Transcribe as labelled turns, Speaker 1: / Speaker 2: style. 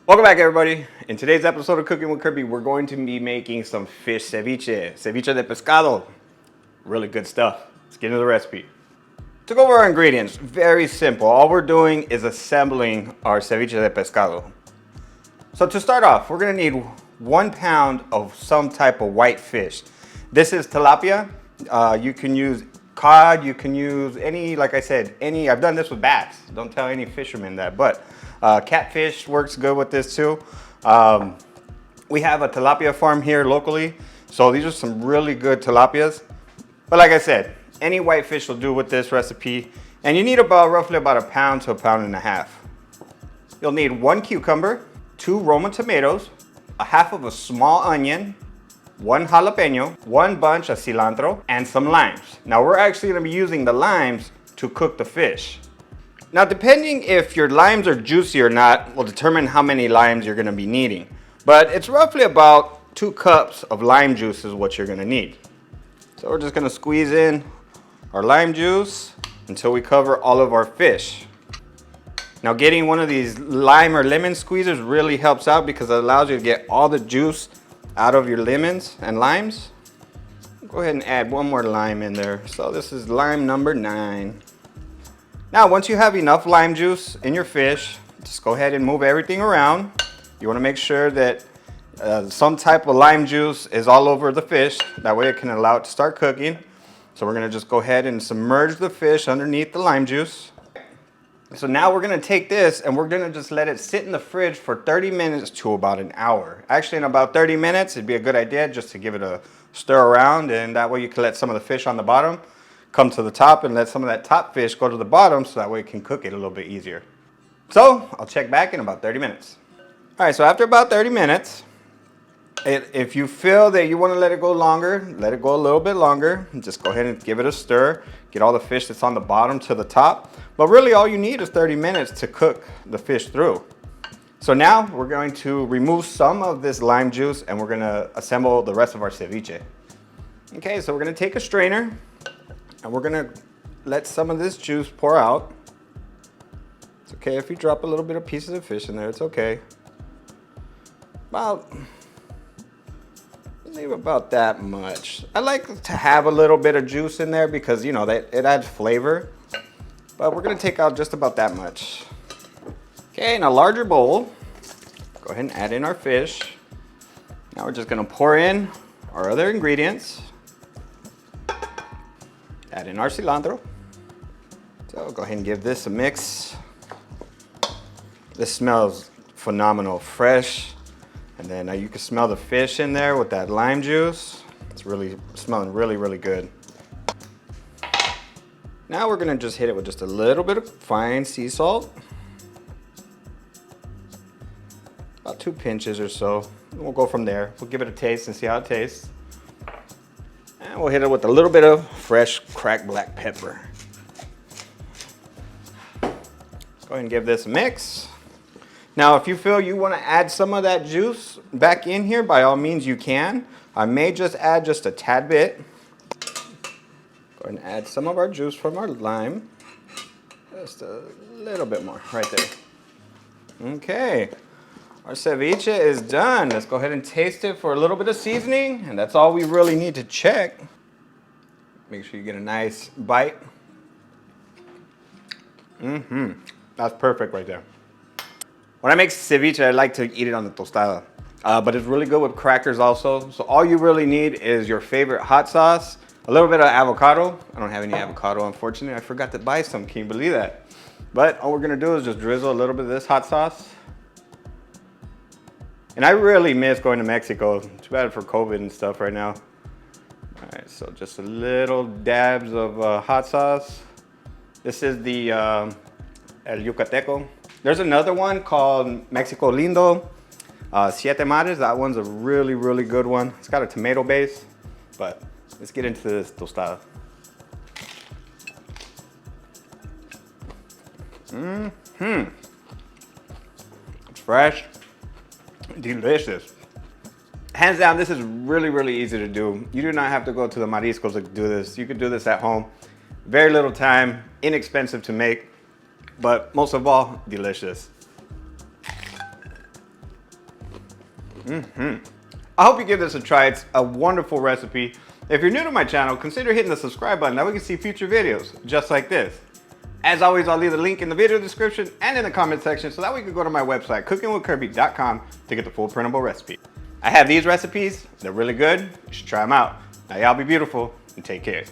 Speaker 1: Welcome back, everybody. In today's episode of Cooking with Kirby, we're going to be making some fish ceviche de pescado. Really good stuff. Let's get into the recipe. To go over our ingredients, very simple. All we're doing is assembling our ceviche de pescado. So to start off, we're gonna need 1 pound of some type of white fish. This is tilapia. You can use cod, you can use any, like I said, any. I've done this with bass. Don't tell any fishermen that, but catfish works good with this too. We have a tilapia farm here locally, so these are some really good tilapias. But like I said, any white fish will do with this recipe, and you need roughly about 1 pound to 1.5 pounds. You'll need 1 cucumber, 2 Roma tomatoes, a half of a small onion, 1 jalapeno, 1 bunch of cilantro, and some limes. Now we're actually gonna be using the limes to cook the fish. Now depending if your limes are juicy or not will determine how many limes you're gonna be needing. But it's roughly about 2 cups of lime juice is what you're gonna need. So we're just gonna squeeze in our lime juice until we cover all of our fish. Now getting one of these lime or lemon squeezers really helps out because it allows you to get all the juice out of your lemons and limes. Go ahead and add 1 more lime in there. So this is lime number 9. Now once you have enough lime juice in your fish, just go ahead and move everything around. You want to make sure that some type of lime juice is all over the fish. That way it can allow it to start cooking. So we're going to just go ahead and submerge the fish underneath the lime juice. So now we're gonna take this and we're gonna just let it sit in the fridge for 30 minutes to about an hour. Actually, in about 30 minutes, it'd be a good idea just to give it a stir around, and that way you can let some of the fish on the bottom come to the top and let some of that top fish go to the bottom so that way you can cook it a little bit easier. So I'll check back in about 30 minutes. All right, so after about 30 minutes, if you feel that you wanna let it go longer, let it go a little bit longer. Just go ahead and give it a stir. Get all the fish that's on the bottom to the top. But really all you need is 30 minutes to cook the fish through. So now we're going to remove some of this lime juice and we're gonna assemble the rest of our ceviche. Okay, so we're gonna take a strainer and we're gonna let some of this juice pour out. It's okay if you drop a little bit of pieces of fish in there, it's okay. Leave about that much. I like to have a little bit of juice in there because, you know, it adds flavor. But we're gonna take out just about that much. Okay, in a larger bowl, go ahead and add in our fish. Now we're just gonna pour in our other ingredients. Add in our cilantro. So go ahead and give this a mix. This smells phenomenal, fresh. And then you can smell the fish in there with that lime juice. It's really smelling really, really good. Now we're gonna just hit it with just a little bit of fine sea salt. About 2 pinches or so. And we'll go from there. We'll give it a taste and see how it tastes. And we'll hit it with a little bit of fresh cracked black pepper. Let's go ahead and give this a mix. Now, if you feel you want to add some of that juice back in here, by all means you can. I may just add just a tad bit. Go ahead and add some of our juice from our lime. Just a little bit more right there. Okay, our ceviche is done. Let's go ahead and taste it for a little bit of seasoning, and that's all we really need to check. Make sure you get a nice bite. That's perfect right there. When I make ceviche, I like to eat it on the tostada, but it's really good with crackers also. So all you really need is your favorite hot sauce, a little bit of avocado. I don't have any avocado, unfortunately. I forgot to buy some, can you believe that? But all we're gonna do is just drizzle a little bit of this hot sauce. And I really miss going to Mexico. Too bad for COVID and stuff right now. All right, so just a little dabs of hot sauce. This is the El Yucateco. There's another one called Mexico Lindo, Siete Mares. That one's a really, really good one. It's got a tomato base, but let's get into this tostada. It's fresh, delicious. Hands down, this is really, really easy to do. You do not have to go to the mariscos to do this. You could do this at home. Very little time, inexpensive to make, but most of all, delicious. I hope you give this a try. It's a wonderful recipe. If you're new to my channel, consider hitting the subscribe button. That way you can see future videos just like this. As always, I'll leave the link in the video description and in the comment section so that way you can go to my website, cookingwithkirby.com, to get the full printable recipe. I have these recipes. They're really good. You should try them out. Now y'all be beautiful and take care.